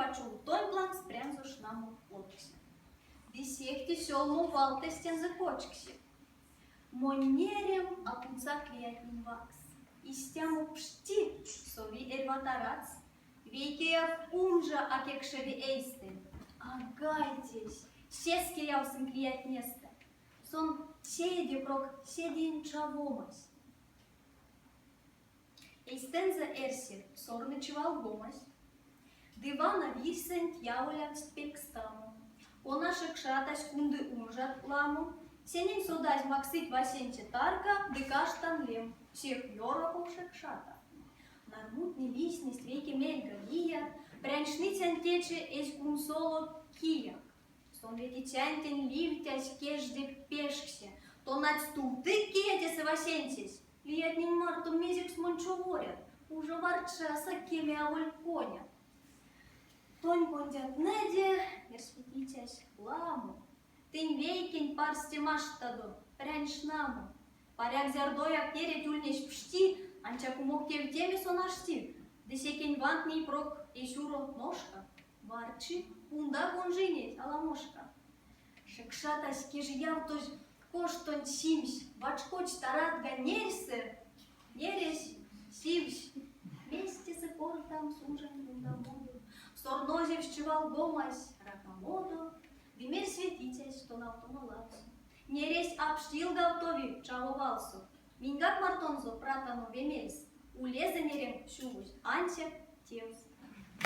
вачул той бланк спрянзуш наму лотосе. Десехте сёлму валтестен закочкси. Монерем апунца клиятнин вакс. Истяму пшти сови эрватарац. Вейкея умжа акекшеви эйстен. Агайтесь, сеске явсын клиятнесте. Сон седе прок седин чавомас. Эйстенза эрси сорнычевал гомас. Дивана висент яулян спекстаму. Она шекшатась кунды умжат ламу. Сенин судась максыть васенче тарка, дыкаштан лем. Всех йороков шекшата. Нармутни лисность веки мельга лия, пряншницен тече эсь кунсоло кия. Сон веди тянтен ливтясь кежде пешксе, то над стулты кетесе васенчесь. Лиятнин марту мезик смончоворят, уже варчаса кеме аволь коня. Тонь кондят неде, ерспититясь ламу. Тынь вейкень парсте маштаду, пряншнаму. Паряк зярдояк нере тюльнеш пшти, анча кумокте в теме сонашти. Десекень вантний прок эсюро ножка. Варчи, пунда гонжинеть, аламошка. Шекшатась кежьявтось коштонь симсь, вачкоч таратга нерьсе, нересь симсь. Вместе с портом сужен бундамоду. В сорнозе вщевал гомась ракамоду. Вимер светитесь, то на автомалацу. Нересь обштил готови чавовалсу. Мингак мартонзо пратану вемельс. Улезе нерем шувусь, антя тевс.